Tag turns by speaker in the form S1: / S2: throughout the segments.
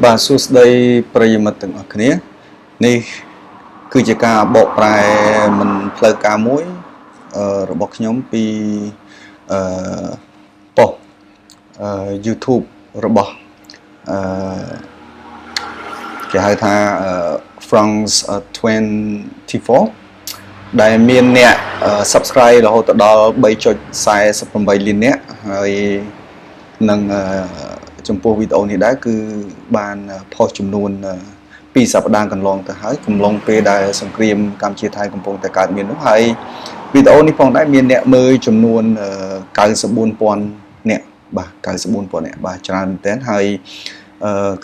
S1: បាទសួស្តីប្រិយមិត្តទាំងអស់គ្នានេះគឺជាការបកប្រែមិនផ្លូវការមួយរបស់ខ្ញុំពីប៉ុស្តិ៍YouTube របស់គេហៅថា France 24ដែលមានអ្នក subscribe រហូតដល់ 3.48 លាននាក់ហើយនឹងចំពោះវីដេអូនេះដែរគឺបានផុសចំនួន2សប្តាហ៍កន្លងទៅហើយកំឡុងពេលដែលសង្គ្រាមកម្ពុជាថៃកំពុងតែកើតមាននោះហើយវីដេអូនេះផងដែរមានអ្នកមើលចំនួន94,000 នាក់បាទ 94,000 នាក់បាទច្រើនមែនទែនហើយ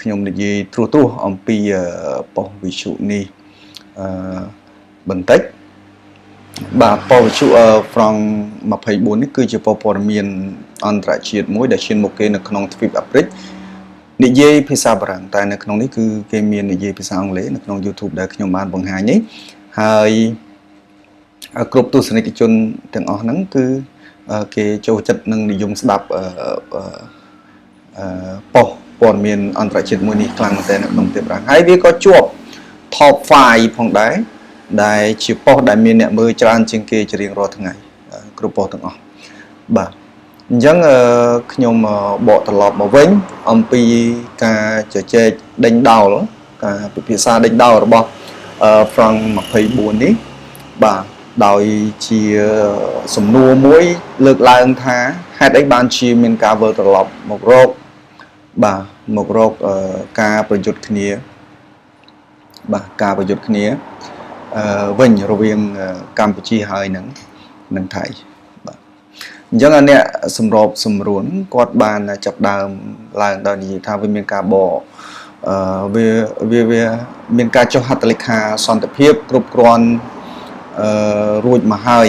S1: ខ្ញុំនិយាយត្រួសអំពីប៉ុស្តិ៍វិទ្យុនេះបន្តិចបាទប៉ុស្តិ៍វិទ្យុ France 24នេះគឺជាប៉ុស្តិ៍ព័ត៌មានអន្តរជាតិមួយដែលឈានមុខគេនៅក្នុងទ្វីបអាហ្វ្រិកនិយាយភាសាបារាំងតែនៅក្នុងនេះគឺគេមាននិយាយភាសាអង់គ្លេសនៅក្នុង YouTube ដែលខ្ញុំបានបង្ហាញនេះហើយគ្រប់ទស្សនិកជនទាំងអស់ហ្នឹងគឺគេចូលចិត្តនឹងនិយមស្ដាប់ប៉ុស្តិ៍ព័ត៌មានអន្តរជាតិមួយនេះខ្លាំងមែនទែននៅក្នុងទ្វីបបារាំងហើយវាក៏ជាប់ Top 5 ផងដែរដែលជាប៉ុស្តិ៍ដែលមានអ្នកមើលច្រើនជាងគេជារៀងរាល់ថ្ងៃគ្រប់ប៉ុស្តិ៍ទាំងអស់បាទអញ្ចឹងខ្ញុំបកត្រឡប់មកវិញអំពីការជជែកដេញដោលការពិភាក្សាដេញដោលរបស់France 24នេះបាទដោយជាសំណួរមួយលើកឡើងថាហេតុអីបានជាមានការវិលត្រឡប់មករកបាទមករកការប្រយុទ្ធគ្នាបាទការប្រយុទ្ធគ្នាវិញរវាងកម្ពុជាហើយនឹងថៃបាទអញ្ចឹងអ្នកសម្របសម្រួលគាត់បានចាប់ដើមឡើងដល់និយាយថាវាមានការបកវាមានការចុះហត្ថលេខាសន្តិភាពគ្រប់គ្រាន់រួចមកហើយ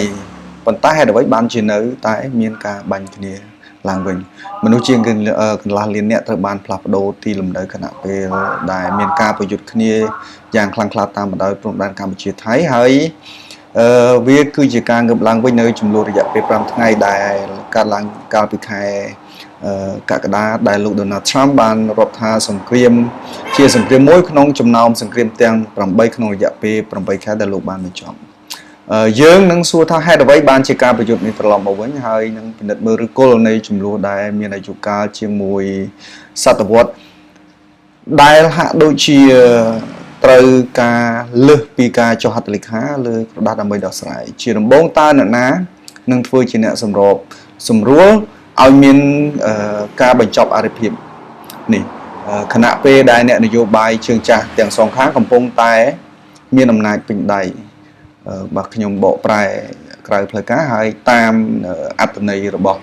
S1: ប៉ុន្តែហេតុអ្វីបានជានៅតែមានការបាញ់គ្នាឡើងវិញមនុស្សជាងកន្លះលានអ្នកត្រូវបានផ្លាស់ប្ដូរទីលំនៅខណៈពេលដែលមានការប្រយុទ្ធគ្នាយ៉ាងខ្លាំងក្លាតាមបណ្ដោយព្រំដែនកម្ពុជាថៃហើយវាគឺជាការងើបឡើងវិញនៅចំនួនរយៈពេល5ថ្ងៃដែលកើតឡើងកាលពីខែកក្កដាដែលលោក Donald Trump បានរាប់ថាសង្គ្រាមជាសង្គ្រាមមួយក្នុងចំណោមសង្គ្រាមទាំង8ក្នុងរយៈពេល8ខែដែលលោកបានបញ្ចប់យើងនឹងសួរថាហេតុអ្វីបានជាការប្រយុទ្ធនេះត្រឡប់មកវិញហើយនឹងពិនិត្យមើលឫសគល់នៃចំនួនដែលមានអាយុកាលជាមួយសតវត្សដែលហាក់ដូចជាត្រូវការលើសពីការចុះហត្ថលេខាលើក្រដាសដើម្បីដោះស្រាយជាដំបូងតើអ្នកណានឹងធ្វើជាអ្នកសម្របសម្រួលឲ្យមានការបញ្ចប់អរិភាពនេះខណៈពេលដែលអ្នកនយោបាយជើងចាស់ទាំងសងខាងកំពុងតែមានអំណាចពេញដៃបាទខ្ញុំបកប្រែក្រៅផ្លូវការហើយតាមអត្ថន័យរបស់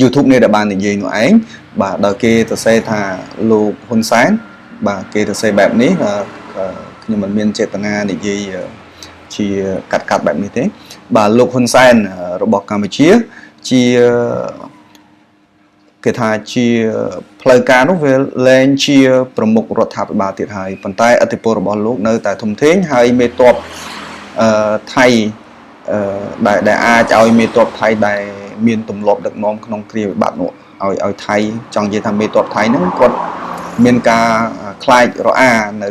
S1: YouTube នេះដែលបាននិយាយនោះឯងបាទដល់គេទៅសេថាលោកហ៊ុនសែនបាទគេទៅសេបែបនេះខ្ញុំមិនមានចេតនានិយាយជាកាត់បែបនេះទេបាទលោកហ៊ុនសែនរបស់កម្ពុជាជាគេថាជាផ្លូវការនោះវាលែងជាប្រមុខរដ្ឋាភិបាលទៀតហើយប៉ុន្តែឥទ្ធិពលរបស់លោកនៅតែធំធេងហើយមេតបថៃដែលអាចឲ្យមេតបថៃដែលមានទម្លាប់ដឹកនាំក្នុងគ្រាវិបត្តិនោះឲ្យថៃចង់និយាយថាមេតបថៃហ្នឹងគាត់មានការខ្លាចរអានៅ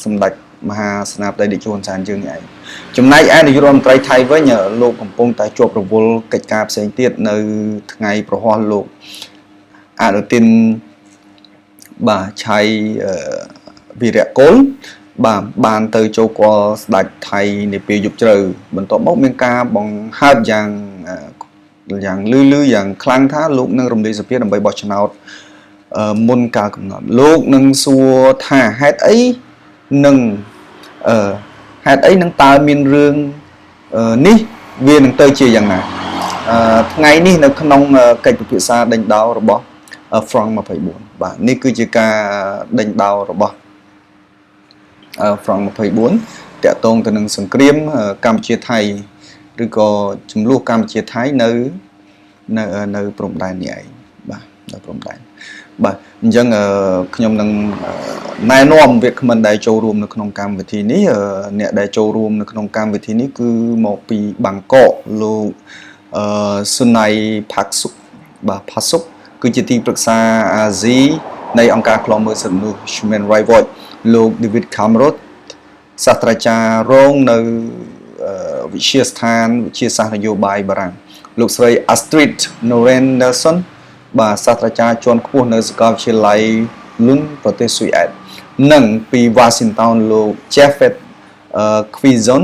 S1: សម្ដេចមហាសេនាបតីតេជោហ៊ុនសែនយើងនេះឯងចំណែកឯនាយករដ្ឋមន្ត្រីថៃវិញលោកកំពុងតែជាប់រវល់កិច្ចការផ្សេងទៀតនៅថ្ងៃប្រហ័សលោកអនុទានបាទឆៃវីរៈកុលបាទបានទៅចូលគាល់ស្ដេចថៃនាពេលយប់ជ្រៅបន្ទាប់មកមានការបង្ហើបយ៉ាងលឺយ៉ាងខ្លាំងថាលោកនឹងរំលាយសភាដើម្បីបោះឆ្នោតមុនកាលកំណត់លោកនឹងសួរថាហេតុអីនឹងតើមានរឿងនេះវានឹងទៅជាយ៉ាងណាថ្ងៃនេះនៅក្នុងកិច្ចពិភាក្សាដេញដោលរបស់ France 24បាទនេះគឺជាការដេញដោលរបស់ France 24តាក់ទងទៅនឹងសង្គ្រាមកម្ពុជាថៃឬក៏ចំនួនកម្ពុជាថៃនៅព្រំដែននេះឯងបាទនៅព្រំដែនបាទអញ្ចឹងខ្ញុំនឹងណែនាំវាគ្មិនដែលចូលរួមនៅក្នុងកម្មវិធីនេះអ្នកដែលចូលរួមនៅក្នុងកម្មវិធីនេះគឺមកពីបាងកកលោកស៊ុណៃផាក់សុកបាទផាសុកគឺជាទីប្រឹក្សាអាស៊ី នៃអង្គការឃ្លាំមើលសិទ្ធិមនុស្ស Human Rights Watch លោក David Cameron សាស្ត្រាចារ្យរងនៅវិទ្យាស្ថានវិទ្យាសាស្ត្រនយោបាយបារាំងលោកស្រី Astrid Noren-Nelson បាទសាស្ត្រាចារ្យជាន់ខ្ពស់នៅសាកលវិទ្យាល័យ Lund ប្រទេសស៊ុយអែតនិងពី Washington លោក Jeffet Quizon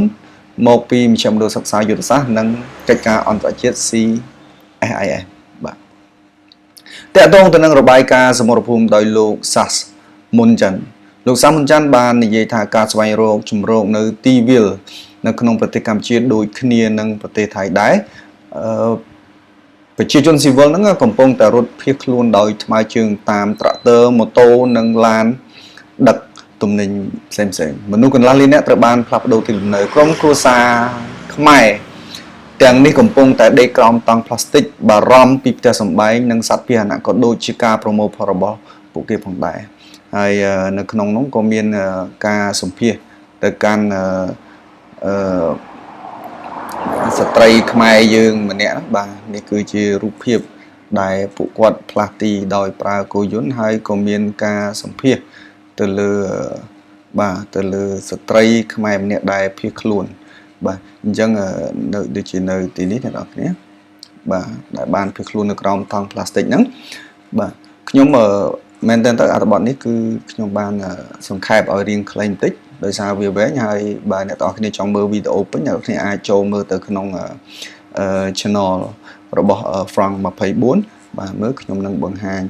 S1: មកពីមជ្ឈមណ្ឌលសិក្សាយុទ្ធសាស្ត្រនិងកិច្ចការអន្តរជាតិ CSIS បាទតើតើទៅនឹងរបាយការណ៍សមរភូមិដោយលោក Sas Munjan លោក Sas Munjan បាននិយាយថាការស្វែងរកជំរកនៅទីវាលនៅក្នុងប្រទេសកម្ពុជាដូចគ្នានឹងប្រទេសថៃដែរប្រជាជនស៊ីវិលហ្នឹងកំពុងតែរត់ភៀសខ្លួនដោយថ្មើរជើងតាមត្រាក់ទ័រម៉ូតូនិងឡានដឹកទំនិញផ្សេងៗមនុស្សកន្លះលាននាក់ត្រូវបានផ្លាស់ប្ដូរទីលំនៅក្រុមគ្រួសារខ្មែរទាំងនេះកំពុងតែដេកក្រោមតង់ផ្លាស្ទិកបារម្ភពីផ្ទះសម្បែងនិងសត្វពាហនៈក៏ដូចជាការប្រមូលផលរបស់ពួកគេផងដែរហើយនៅក្នុងនោះក៏មានការសម្ភាសទៅកាន់ស្ត្រីខ្មែរយើងម្នាក់បាទនេះគឺជារូបភាពដែលពួកគាត់ផ្លាស់ទីដោយប្រើគោយន្តហើយក៏មានការសម្ភាសទៅលើបាទទៅលើស្ត្រីខ្មែរម្នាក់ដែលភៀសខ្លួនបាទអញ្ចឹងនៅដូចជានៅទីនេះអ្នកនរគ្នាបាទដែលបានភៀសខ្លួននៅក្រោមតង់ផ្លាស្ទិកហ្នឹងបាទខ្ញុំមែនតើអត្ថបទនេះគឺខ្ញុំបានសង្ខេបឲ្យរៀងខ្លីបន្តិចដោយសារវាវែងហើយបើអ្នកទាំងអស់គ្នាចង់មើលវីដេអូពេញអ្នកទាំងអស់គ្នាអាចចូលមើលទៅក្នុង channel របស់ Frank 24បាទមើលខ្ញុំនឹងបង្ហាញ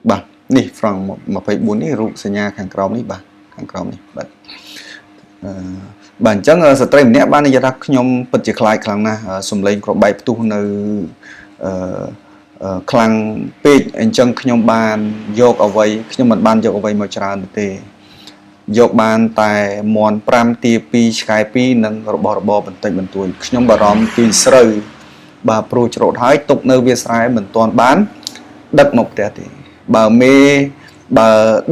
S1: បាទនេះ Frank 24នេះរូបសញ្ញាខាងក្រោមនេះបាទខាងក្រោមនេះបាទបាទអញ្ចឹងស្ត្រីម្នាក់បាននិយាយថាខ្ញុំពិតជាខ្លាចខ្លាំងណាស់សំឡេងក្របបែកផ្ទុះនៅខ្លាំងពេកអញ្ចឹងខ្ញុំបានយកអ្វីខ្ញុំមិនបានយកអ្វីមកច្រើនទេយកបានតែមន់5ទា2ឆ្កែ2និងរបស់របរបន្តិចបន្តួចខ្ញុំបារម្ភពីស្រូវបាទព្រោះច្រូតហើយទុកនៅវាស្រែមិនទាន់បានដឹកមកផ្ទះទេបើ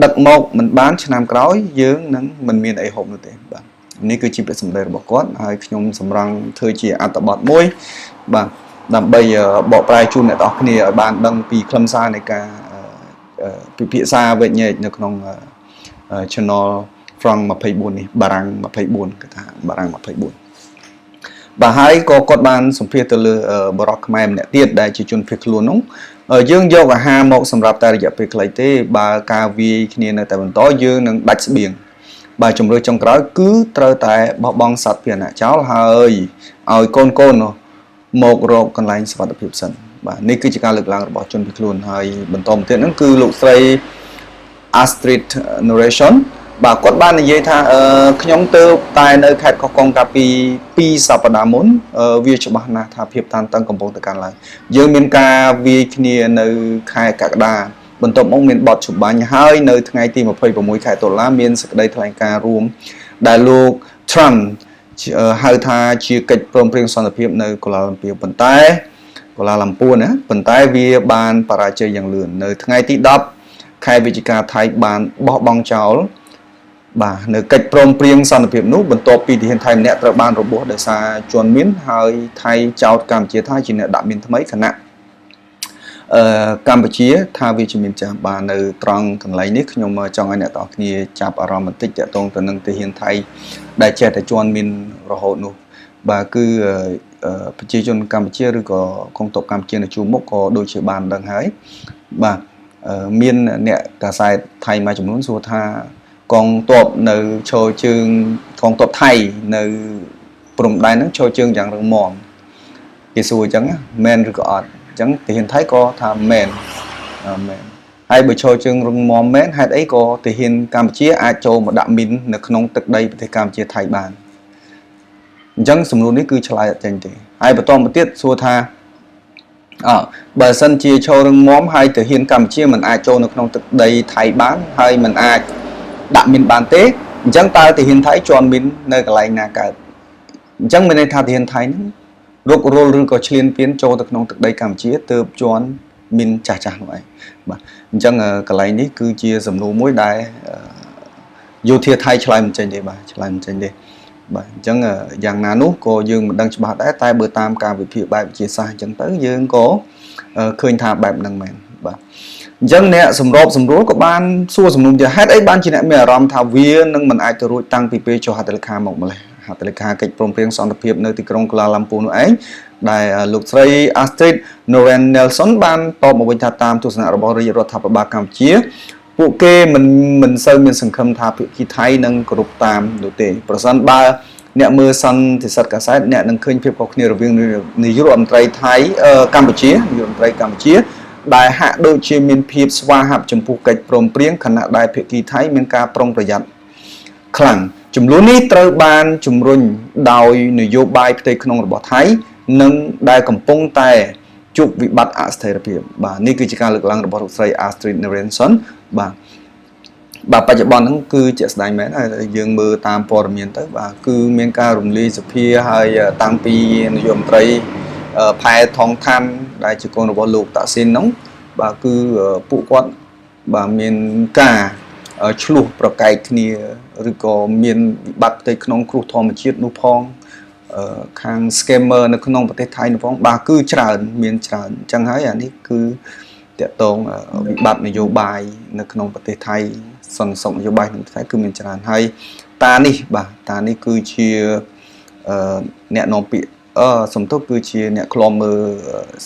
S1: ដឹកមកមិនបានឆ្នាំក្រោយយើងនឹងមិនមានអីហូបនោះទេបាទនេះគឺជាពាក្យសម្ដីរបស់គាត់ហើយខ្ញុំសម្រង់ធ្វើជាអត្ថបទមួយបាទដើម្បីបកប្រែជូនអ្នកទាំងអស់គ្នាឲ្យបានដឹងពីខ្លឹមសារនៃការពិភាក្សាវិញ្ញាណនៅក្នុង channel Frank 24នេះបារាំង24គេថាបារាំង24បាទហើយក៏គាត់បានសម្ភាសទៅលើបរិសុទ្ធខ្មែរម្នាក់ទៀតដែលជាជនភៀសខ្លួននោះយើងយកអាហារមកសម្រាប់តែរយៈពេលខ្លីទេបើការវាយគ្នានៅតែបន្តយើងនឹងដាច់ស្បៀងបាទជំរឿចុងក្រោយគឺត្រូវតែបោះបង់សត្វពាហនៈចោលហើយឲ្យកូននោះមករកកន្លែងសុវត្ថិភាពសិនបាទនេះគឺជាការលើកឡើងរបស់ជនភៀសខ្លួនហើយបន្តមកទៀតហ្នឹងគឺលោកស្រី Astrid Noren-Nelson បាទគាត់បាននិយាយថាខ្ញុំទៅតែនៅខេត្តកោះកុងកាលពី2សប្តាហ៍មុនវាច្បាស់ណាស់ថាភាពតានតឹងកំពុងតែកើនឡើងយើងមានការវាយគ្នានៅខែកក្កដាបន្ទាប់មកមានបទជបាញ់ហើយនៅថ្ងៃទី26ខែតុលាមានសេចក្តីថ្លែងការណ៍រួមដែលលោក Trump ហៅថាជាកិច្ចព្រមព្រៀងសន្តិភាពនៅកូឡាឡាំពូប៉ុន្តែវាបានបរាជ័យយ៉ាងលឿននៅថ្ងៃទី10ខែវិច្ឆិកាថៃបានបោះបង់ចោលបាទនៅកិច្ចព្រមព្រៀងសន្តិភាពនោះបន្ទាប់ពីទាហានថៃម្នាក់ត្រូវបានរបួសដោយសារជន់មានហើយថៃចោទកម្ពុជាថាជាអ្នកដាក់មានថ្មីខណៈកម្ពុជាថាវាជាមានចាស់បាននៅត្រង់កន្លែងនេះខ្ញុំចង់ឲ្យអ្នកទាំងអស់គ្នាចាប់អារម្មណ៍បន្តិចទាក់ទងទៅនឹងទាហានថៃដែលចេះតែជន់មានរហូតនោះបាទគឺប្រជាជនកម្ពុជាឬក៏កងទ័ពកម្ពុជានៅជួរមុខក៏ដូចជាបានដឹងហើយបាទមានអ្នកកាសែតថៃមួយចំនួនសួរថាកងទ័ពនៅឈរជើងកងទ័ពថៃនៅព្រំដែនហ្នឹងឈរជើងយ៉ាងរឹងមាំគេសួរអញ្ចឹងមែនឬក៏អត់អញ្ចឹងទាហានថៃក៏ថាមែនហើយបើឈរជើងរឹងមាំមែនហេតុអីក៏ទាហានកម្ពុជាអាចចូលមកដាក់មីននៅក្នុងទឹកដីប្រទេសកម្ពុជាថៃបានអញ្ចឹងសំណួរនេះគឺឆ្លើយអត់ចេញទេហើយបន្តមកទៀតសួរថាបើសិនជាឈររឹងមាំហើយទាហានកម្ពុជាមិនអាចចូលនៅក្នុងទឹកដីថៃបានហើយមិនអាចដាក់មីនបានទេអញ្ចឹងតើទាហានថៃជន់មីននៅកន្លែងណាកើតអញ្ចឹងមានន័យថាទាហានថៃហ្នឹងរុករលឬក៏ឈ្លានពានចូលទៅក្នុងទឹកដីកម្ពុជាទើបជន់មីនចាស់នោះឯងបាទអញ្ចឹងកន្លែងនេះគឺជាសំណួរមួយដែលយោធាថៃឆ្លើយមិនចេញទេបាទឆ្លើយមិនចេញទេបាទអញ្ចឹងយ៉ាងណានោះក៏យើងមិនដឹងច្បាស់ដែរតែបើតាមការវិភាគបែបវិទ្យាសាស្ត្រអញ្ចឹងទៅយើងក៏ឃើញថាបែបហ្នឹងមែនបាទ dân nè sầm rộp sầm rúa có ban xua sầm nung giờ hết ấy ban chỉ nè mẹ ram thảo vía nâng mình ai từ rồi tăng pp cho hạt lệ một mà hạt lệ cách prom prieng son tập hiệp nơi từ trong Kuala Lumpur nữa ấy đại lục Sri Astrid Noren Nelson ban to một bên thà tam tu sanh robot rồi rồi tháp ba cam chia phụ kê mình sơn mình sừng khâm tháp khi thái nâng group tam đầu tiên person ba nè mưa sun thì sát cả sai nè nâng khơi phép học nhiều viên người Europe tây thái Campuchia Europe tây Campuchia đại hạ đôi chia miền phép xóa hạp chấm phụ cách prom prieng khả năng đại phép khi thái miền ca prongประหยัดขลังจุ่มลุ้นนี้เติบานจุ่มรุ่นดาวนโยบายประเทศขนมระบอบไทยนึงได้กำปงแต่จุกวิบัติอาสเทอร์เพียบานี่คือการเลือกลังระบอบไทยอาสตรีนเรนสันบาปัจจุบันนั้นคือเจสไดแมนยังมือตามปรมีนต์บาคือเมียนการรุ่มลีสเปียให้ตั้งปีนโยมไทยภายทองคำได้จุกระบอบลูกตัดสินน้องบาคือผู้กวาดบาเมียนกาชลุประกายนี้หรือก็มีบัตรในขนมครูทอมชีตนุพองทางสแกมเมอร์ในขนมประเทศไทยนุพองบาคือจานมีจานจังไห้อันนี้คือเตะตรงบัตรนโยบายในขนมประเทศไทยส่งนโยบายในประเทศไทยคือมีจานให้ตานี่ตานี่คือเชียเนี่ยนองปีสมทบคือเชียเนี่ยคลอมมือ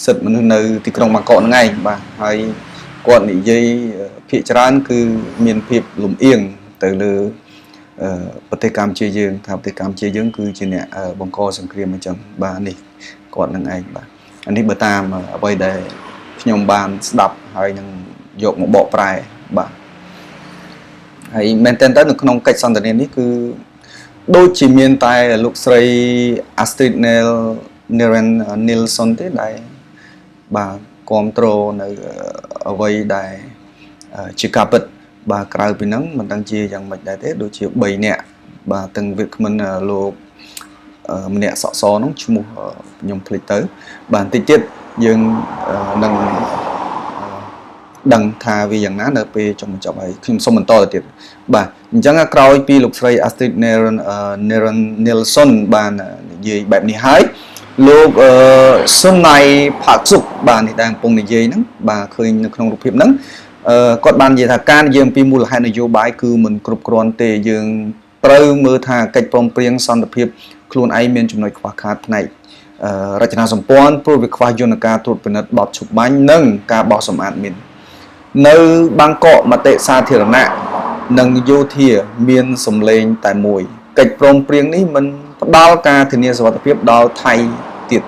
S1: สุดมันในที่กรงบางกอกไงให้ก่อนนี้ยัยพิจารณาคือมีนพิบหลุมเอียงแต่เลยปฏิกรรมเชียยืงทำปฏิกรรมเชียยืงคือจีเนี่ยบังกอสังเกตมาจังบ้านนี่ก่อนนั่งไงบ้านอันนี้เบอร์ตามเอาไปได้ยมบานดับให้ยังยกmột bộปลายบ้านให้แมนเทนต์ในขนมไก่สันตเนนี่คือโดยจีมีนตายลูกสายอัสตริดเนเรนนิลสันที่ได้บ้านคอมโตรในเอาไว้ได้ชิคาปิดบากลายเป็นนั้นมันตั้งใจอย่างไม่ได้แต่โดยเฉพาะใบเนี่ยบาตั้งวิกมันโลกมันเนี่ยสอน้องชั่วโมงยมผลิตเตอร์บางติดเจ็ดยังดังทาวีอย่างนั้นเนไปจงจับไปขึ้นสมบัติต่อติดบาจังกลายปีลูกชายอัสติดเนรันเนลสันบานยี่แบบนี้หายลูกส่วนในผักสุกบานที่ดังปงในยี่นั้นบาเคยในขนมรูปพิมพ์นั้นกฎบันยี่ถ้าการยังปีมูลให้นโยบายคือมันกรุบกรอนเตยังเติมมือถ้ากิจปมเปลี่ยนสันติภาพครูนไอเมียนจุดหน่อยขวาขาดในรัชนาสมปอนผู้วิเคราะห์ยนต์การตรวจเป็นนัดบอดฉุบไม้นึ่งการบอสมานมินในบางเกาะมาเตะซาเทียร์นะหนึ่งโยเทียเมียนสมเลงแต่มวยกิจปมเปลี่ยนนี้มันดาวการทีนี้สวัสดิภาพดาวไทยเตี๋ย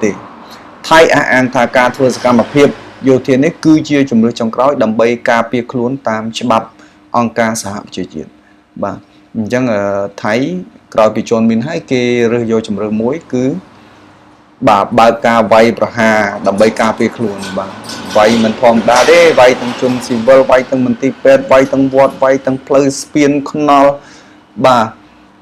S1: ไทยอ่านทาการทัวร์สกรรมภาพโยเทียนนี้คือเชื่อจุ่มเรือจงกร้อยดำใบกาเปียคล้วนตามฉบับองค์การสหประชาชาติบ้างจังไทยกรอยปีจนมินให้เกเรือโยจุ่มเรือมวยคือบาการไวประหาดำใบกาเปียคล้วนบ้างไวมันพองดาเด้ไวตั้งจุ่มซิเวอร์ไวตั้งมันตีเป็ดไวตั้งวอดไวตั้งเพลสเปียนคอนอลบ้า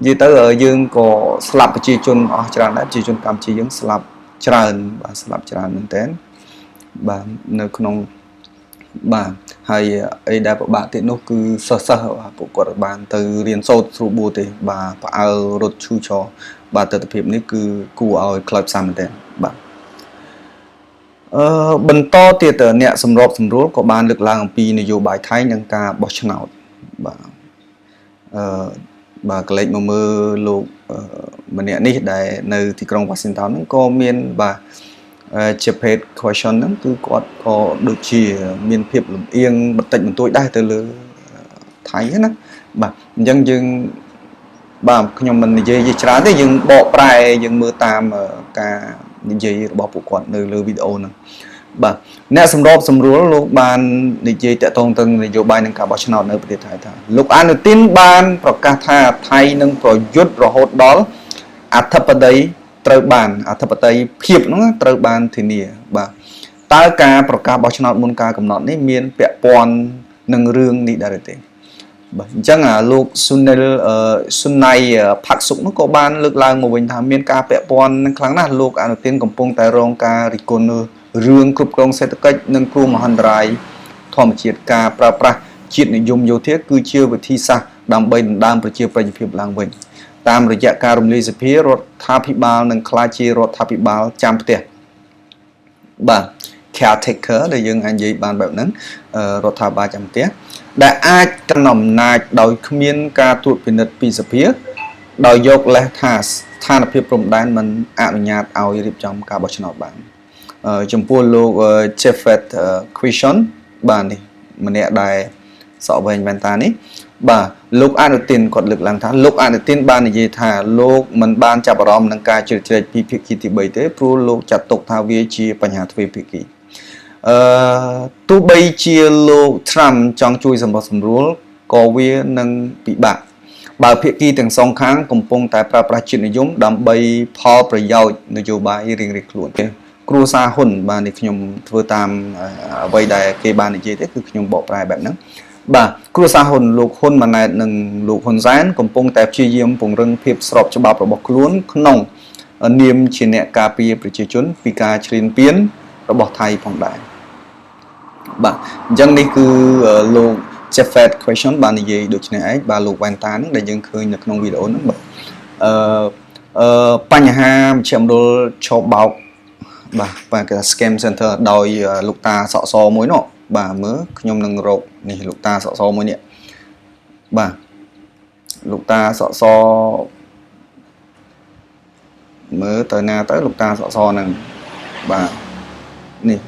S1: ยี่เตอร์ยังก็สลับประชาชนอ๋อจรานะประชาชนกำชียังสลับจราณบ้าสลับจราณนั่นเองบ้าในขนมบ้าให้ไอ้ได้ปะบ้าที่นู้คือเสือปกติบ้านtừเรียนโซดสูบูติบ้าพอเอารถชูชอบ้าแต่ตะเพียบนี่คือกูเอาคลับซ้ำนั่นเองบ้าบรรทอเตี้ยแต่เนี่ยสำรวจก็บ้านเลือกลางปีนโยบายไทยยังการบอชนาดบ้ากเล็กมือลูกมันเนี่ยนี่ได้ในที่กรุงวอชิงตันนั้นก็มีนบ้าเจ็บเหตุคอยชนนั้นคือกอดก็ดูชีมีนเพียบหลุมเอียงบัดติดมันตัวได้แต่เลยไทยนะบ้ายังบ้าขยมมันยี่ชราได้ยังบอกปลายยังมือตามการยี่บอกปกอดในเลยวิดีโอนั้นบ้าเนี่ยสำรวจลูกบานยี่แต่ตรงตึงนโยบายในการบอชนาในประเทศไทยลูกอันตินบานประกาศไทยนึงประยุทธ์ระหดดอลอัฐปฏิตรบานอัฐปฏิเพียบนั่นตรบานทีนี้บ้าตาการประกาศบอชนามุนการกำหนดนี่มีนเปียปอนหนึ่งเรื่องนี่ได้เลยจังลูกสุนัยผักสุกนักบานเลือกลางมาเป็นทำมีนการเปียปอนครั้งนั้นลูกอันตินกับปงแต่รองการริโกนเรื่องกรุบกรองเศรษฐกิจนังครูมหันรายทอมเฉียดกาประจิตนิยมโยเทคือเชื่อวิธีศาสตร์ดำใบดำประเชียประยุทธ์ลางเวงตามระยะการรุมลีสเปียรถทัพพิบาลนังคลาชีรถทัพพิบาลจำเตะบ่า caretaker ដែលយើងអាចនិយាយបានបែបហ្នឹងរដ្ឋាភិបាលចាំផ្ទះដែលអាចកំណត់អំណាចដោយគ្មានការត្រួតពិនិត្យពីសភាដោយយកលេសថាស្ថានភាពព្រំដែនមិនអនុញ្ញាតឲ្យរៀបចំការបោះឆ្នោតបានចំពោះលោក Jeffet Question បាទនេះម្នាក់ដែលសក់វែងមែនតានេះបាទលោកអនុទានគាត់លើកឡើងថាលោកអនុទានបាននិយាយថាលោកមិនបានចាប់អារម្មណ៍នឹងការជ្រៀតជ្រែកពីភាគីទី3ទេព្រោះលោកចាត់ទុកថាវាជាបញ្ហាទ្វេភាគីទោះបីជាលោក Trump ចង់ជួយសម្បត្តិសម្រួលក៏វានឹងពិបាកបើភាគីទាំងសងខាងកំពុងតែប្រើប្រាស់ជាតិនិយមដើម្បីផលប្រយោជន៍នយោបាយរៀងៗខ្លួនគ្រួសារហ៊ុនបាទនេះខ្ញុំធ្វើតាមអ្វីដែលគេបាននិយាយទេគឺខ្ញុំបកប្រែបែបហ្នឹងបាទគ្រួសារហ៊ុនលោកហ៊ុនម៉ាណែតនិងលោកហ៊ុនសែនកំពុងតែព្យាយាមពង្រឹងភាពស្របច្បាប់របស់ខ្លួនក្នុងនាមជាអ្នកការពារប្រជាជនពីការឈ្លានពានរបស់ថៃផងដែរបាទអញ្ចឹងនេះគឺលោក Jeffet Question បាននិយាយដូចនេះឯងបាទលោកវ៉ែនតាហ្នឹងដែលយើងឃើញនៅក្នុងវីដេអូហ្នឹងបាទបញ្ហាមជ្ឈមណ្ឌលឆោបបោកបាទគេថា scam center ដោយលោកតាសក់សមួយនោះបាទមើលខ្ញុំនឹងរកនេះលោកតាសក់សមួយនេះបាទលោកតាសក់សមើលទៅណាទៅលោកតាសក់សហ្នឹងបាទនេះ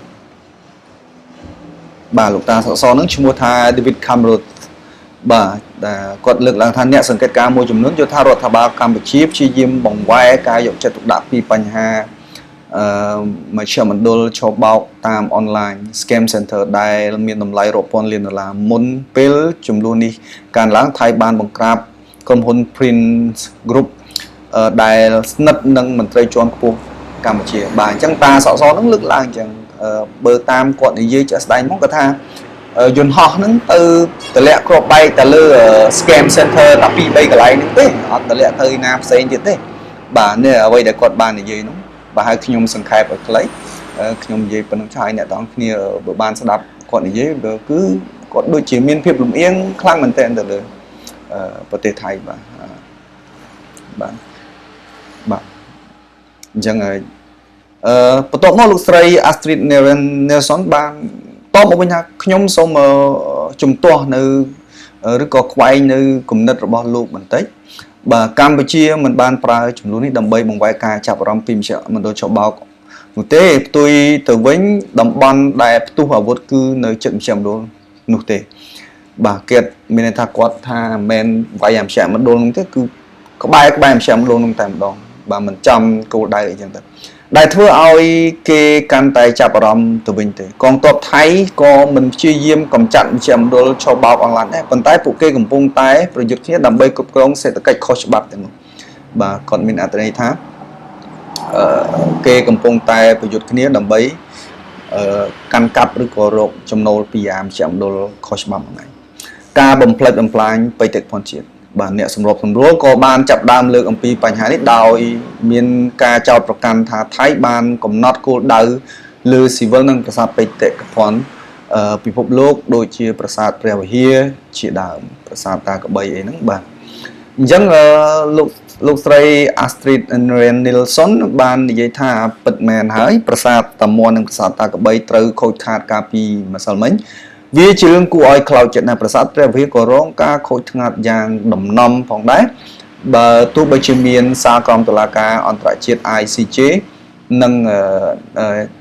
S1: បាទលោកតាសក់សហ្នឹងឈ្មោះថា David Cameron បាទដែលគាត់លើកឡើងថាអ្នកសង្កេតការណ៍មួយចំនួនយល់ថារដ្ឋាភិបាលកម្ពុជាព្យាយាមបង្វែរការយកចិត្តទុកដាក់ពីបញ្ហាមជ្ឈមណ្ឌលឆោបបោកតាមអនឡាញ scam center ដែលមានតម្លៃរាប់ពាន់លានដុល្លារមុនពេលចំនួននេះការឡើងថៃបានបង្ក្រាបក្រុមហ៊ុន Prince Group ដែលស្និទ្ធនឹងមន្ត្រីជាន់ខ្ពស់កម្ពុជាបាទអញ្ចឹងតាសក់សហ្នឹងលើកឡើងអញ្ចឹងបើតាមគាត់និយាយជាក់ស្ដែងមកគាត់ថាយន្តហោះហ្នឹងទៅតម្លាក់គ្រាប់បែកទៅលើ scam center តែ2 3កន្លែងហ្នឹងទេអត់តម្លាក់ទៅណាផ្សេងទៀតទេបាទនេះអ្វីដែលគាត់បាននិយាយហ្នឹងបាទហើយខ្ញុំសង្ខេបឲ្យខ្លីខ្ញុំនិយាយប៉ុណ្្នឹងឆាយអ្នកទាំងគ្នាបើបានស្ដាប់គាត់និយាយគឺគាត់ដូចជាមានភាពលំអៀងខ្លាំងមែនទែនទៅលើប្រទេសថៃបាទអញ្ចឹងហើយបន្ទាប់មកលោកស្រី Astrid Nelson បានតបមកវិញថាខ្ញុំសូមជំទាស់នៅឬក៏ខ្វែងនៅគំនិតរបស់លោកបន្តិចបាទកម្ពុជាមិនបានប្រើចំនួននេះដើម្បីបង្វែរការចាប់អារម្មណ៍ពីមជ្ឈមណ្ឌលឆោបបោកនោះទេផ្ទុយទៅវិញតំបន់ដែលផ្ទុះអាវុធគឺនៅជិតមជ្ឈមណ្ឌលនោះទេបាទគេមានន័យថាគាត់ថាមិនមែនវាយមជ្ឈមណ្ឌលនោះទេគឺក្បែរមជ្ឈមណ្ឌលនោះតែម្ដងបាទមិនចំគោលដៅអីចឹងទៅដែលធ្វើឲ្យគេកាន់តែចាប់អារម្មណ៍ទៅវិញទេកងទ័ពថៃក៏មិនព្យាយាមកម្ចាត់មជ្ឈមណ្ឌលឆោបបោកអនឡាញដែរប៉ុន្តែពួកគេកំពុងតែប្រយុទ្ធគ្នាដើម្បីគ្រប់គ្រងសេដ្ឋកិច្ចខុសច្បាប់ទាំងនោះបាទគាត់មានអត្ថន័យថាគេកំពុងតែប្រយុទ្ធគ្នាដើម្បីកាន់កាប់ឬក៏រកចំណូលពីមជ្ឈមណ្ឌលខុសច្បាប់ហ្នឹងការបំផ្លិចបំផ្លាញបេតិកភណ្ឌជាតិបាទអ្នកសម្របសម្រួលក៏បានចាប់ដើមលើកអំពីបញ្ហានេះដោយមានការចោទប្រកាន់ថាថៃបានកំណត់គោលដៅលើស៊ីវិលនិងប្រាសាទបេតិកភណ្ឌពិភពលោកដូចជាប្រាសាទព្រះវិហារជាដើមប្រាសាទតាកបីអីហ្នឹងបាទអញ្ចឹងលោកស្រី Astrid Nelson បាននិយាយថាពិតមែនហើយប្រាសាទតាមួននិងប្រាសាទតាកបីត្រូវខូចខាតកាលពីម្សិលមិញវាជារឿងគួរឲ្យខ្លោចចិត្តណាស់ប្រាសាទព្រះវិហារក៏រងការខូចខាតយ៉ាងដំណំផងដែរបើទោះបីជាមានសាលក្រមតុលាការអន្តរជាតិ ICJ នឹង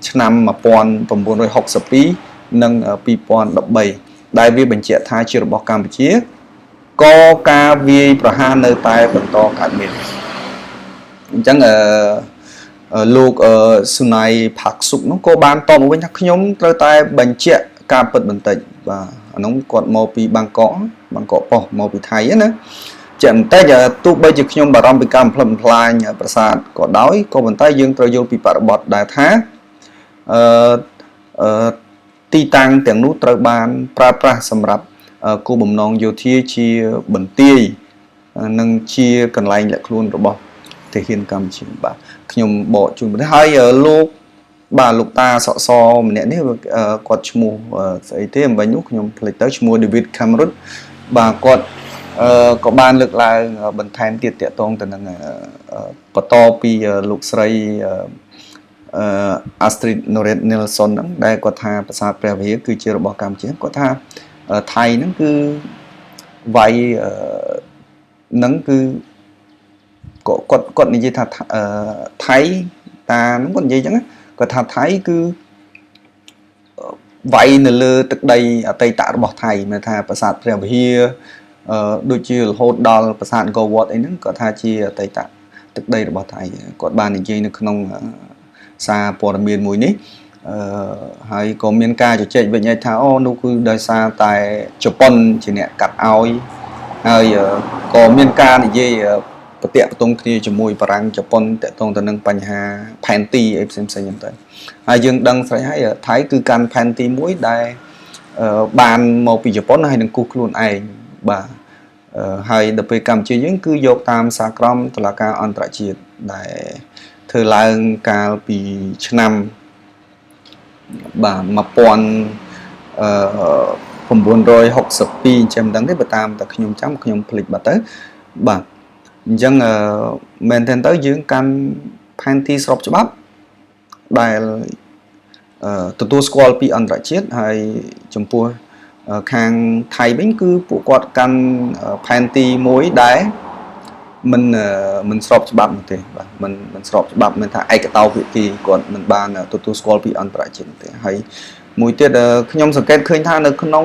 S1: ឆ្នាំ1962និង2013ដែលវាបញ្ជាក់ថាជារបស់កម្ពុជាក៏ការវាយប្រហារនៅតែបន្តកើតមានអញ្ចឹងលោកស៊ូណៃផាក់ស៊ុកនោះក៏បានតបមកវិញថាខ្ញុំត្រូវតែបញ្ជាក់ការពិតបន្តិចបាទអានោះគាត់មកពីបាងកកប៉ុស្តិ៍មកពីថៃណាជាបន្តិចទោះបីជាខ្ញុំបារម្ភពីការបំផ្លិចបំផ្លាញប្រាសាទក៏ដោយក៏ប៉ុន្តែយើងត្រូវយល់ពីបរិបទដែលថាទីតាំងទាំងនោះត្រូវបានប្រើប្រាស់សម្រាប់គោលបំណងយោធាជាបន្ទាយនិងជាកន្លែងលាក់ខ្លួនរបស់ទាហានកម្ពុជាបាទខ្ញុំបកជូនទៅហើយលោកតាសក់សម្នាក់នេះគាត់ឈ្មោះស្អីទេអំបញ្ញនោះខ្ញុំភ្លេចទៅឈ្មោះ David Cameron បាទគាត់ក៏បានលើកឡើងបន្ថែមទៀតតាក់ទងទៅនឹងបន្តពីលោកស្រី Astrid Noret Nelson ហ្នឹងដែលគាត់ថាប្រាសាទព្រះវិហារគឺជារបស់កម្ពុជាគាត់ថាថៃហ្នឹងគឺវាយហ្នឹងគឺគាត់និយាយថាថៃតាហ្នឹងគាត់និយាយអញ្ចឹងគាត់ថាថៃគឺវាយនៅលើទឹកដីអតីតរបស់ថៃមានថាប្រាសាទព្រះវិហារដូចជារហូតដល់ប្រាសាទអង្គរវត្តអីហ្នឹងគាត់ថាជាអតីតទឹកដីរបស់ថៃគាត់បាននិយាយនៅក្នុងសារព័ត៌មានមួយនេះហើយក៏មានការជជែកវិញថាអូនោះគឺដោយសារតែជប៉ុនជាអ្នកកាត់ឲ្យហើយក៏មានការនិយាយប្រតិបត្តិគ្នាជាមួយបារាំងជប៉ុនតកតងទៅនឹងបញ្ហាផែនទីអីផ្សេងៗហ្នឹងទៅហើយយើងដឹងស្រីហើយថៃគឺកាន់ផែនទីមួយដែលបានមកពីជប៉ុនហើយនឹងគូសខ្លួនឯងបាទហើយដល់ពេលកម្ពុជាយើងគឺយកតាមសារក្រមតុលាការអន្តរជាតិដែលធ្វើឡើងកាលពីឆ្នាំបាទ1962ចាំដឹងទេបើតាមតែខ្ញុំចាំខ្ញុំភ្លេចបាត់ទៅបាទអញ្ចឹងមែនទែនទៅយើងកាន់ផែនទីស្របច្បាប់ដែលទទួលស្គាល់ពីអន្តរជាតិហើយចំពោះខាងថៃវិញគឺពួកគាត់កាន់ផែនទីមួយដែលមិនស្របច្បាប់ទេបាទមិនស្របច្បាប់មានថាឯកតោភាគីគាត់មិនបានទទួលស្គាល់ពីអន្តរជាតិទេហើយមួយទៀតខ្ញុំសង្កេតឃើញថានៅក្នុង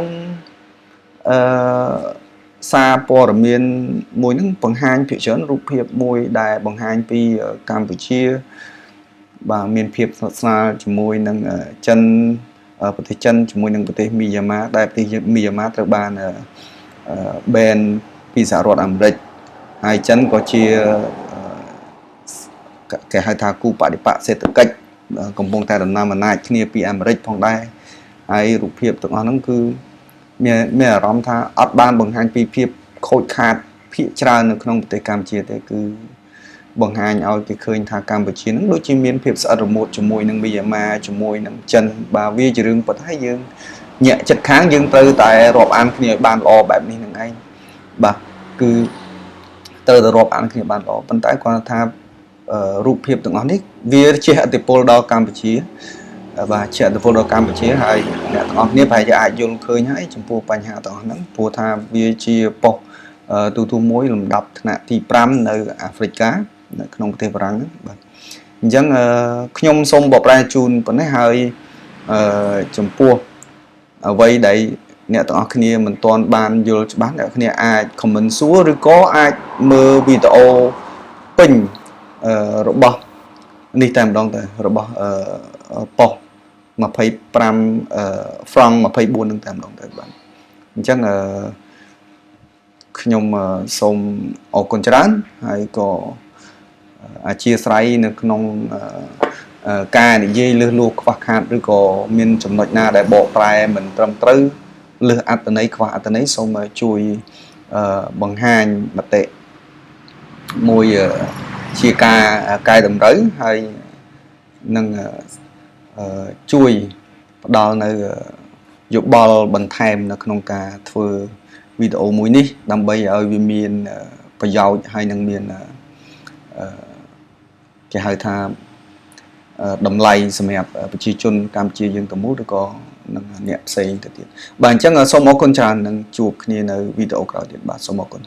S1: សារព័ត៌មានមួយហ្នឹងបង្ហាញភាគច្រើនរូបភាពមួយដែលបង្ហាញពីកម្ពុជាបាទមានភាពស្និទ្ធស្នាលជាមួយនឹងចិនប្រទេសចិនជាមួយនឹងប្រទេសមីយ៉ាន់ម៉ាដែលប្រទេសមីយ៉ាន់ម៉ាត្រូវបានban ពីសហរដ្ឋអាមេរិកហើយចិនក៏ជាគេហៅថាគូបដិបកសេដ្ឋកិច្ចកំពុងតែដំណាំអំណាចគ្នាពីអាមេរិកផងដែរហើយរូបភាពទាំងអស់ហ្នឹងគឺមានអារម្មណ៍ថាអត់បានបង្ហាញពីភាពខូចខាតភាគច្រើននៅក្នុងប្រទេសកម្ពុជាទេគឺបង្ហាញឲ្យគេឃើញថាកម្ពុជានឹងដូចជាមានភាពស្អិតរមួតជាមួយនឹងមីយ៉ាន់ម៉ាជាមួយនឹងចិនបាទវាជារឿងពិតហើយយើងញាក់ចិត្តខាងយើងត្រូវតែរាប់អានគ្នាឲ្យបានល្អបែបនេះនឹងឯងបាទគឺត្រូវតែរាប់អានគ្នាបានល្អប៉ុន្តែគាត់ថារូបភាពទាំងអស់នេះវាជះឥទ្ធិពលដល់កម្ពុជាបាទជះឥទ្ធិពលដល់កម្ពុជាហើយអ្នកទាំងអស់គ្នាប្រហែលជាអាចយល់ឃើញហើយចំពោះបញ្ហាទាំងអស់ហ្នឹងព្រោះថាវាជាប៉ុស្តិ៍ទូទៅមួយលំដាប់ថ្នាក់ទី5នៅអាហ្វ្រិកានៅក្នុងប្រទេសបារាំងហ្នឹងបាទអញ្ចឹងខ្ញុំសូមបកប្រែជូនប៉ុណ្ណេះហើយចំពោះអ្វីដែលអ្នកទាំងអស់គ្នាមិនទាន់បានយល់ច្បាស់អ្នកគ្នាអាច comment សួរឬក៏អាចមើលវីដេអូពេញរបស់នេះតែម្ដងទៅរបស់ប៉ុស្តិ៍25 franc 24នឹងតែម្ដងទៅបាទអញ្ចឹងខ្ញុំសូមអរគុណច្រើនហើយក៏អធិស្ឋាននៅក្នុងការនិយាយលើសលួសខ្វះខាតឬក៏មានចំណុចណាដែលបកប្រែមិនត្រឹមត្រូវលើសអត្ថន័យខ្វះអត្ថន័យសូមជួយបង្ហាញមតិមួយជាការកែតម្រូវហើយនឹងជួយផ្ដល់នៅយោបល់បន្ថែមនៅក្នុងការធ្វើវីដេអូមួយនេះដើម្បីឲ្យវាមានប្រយោជន៍ហើយនឹងមានគេហៅថាតម្លៃសម្រាប់ប្រជាជនកម្ពុជាយើងទាំងមូលឬក៏នឹងអ្នកផ្សេងទៅទៀតបាទអញ្ចឹងសូមអរគុណច្រើននឹងជួបគ្នានៅវីដេអូក្រោយទៀតបាទសូមអរគុណ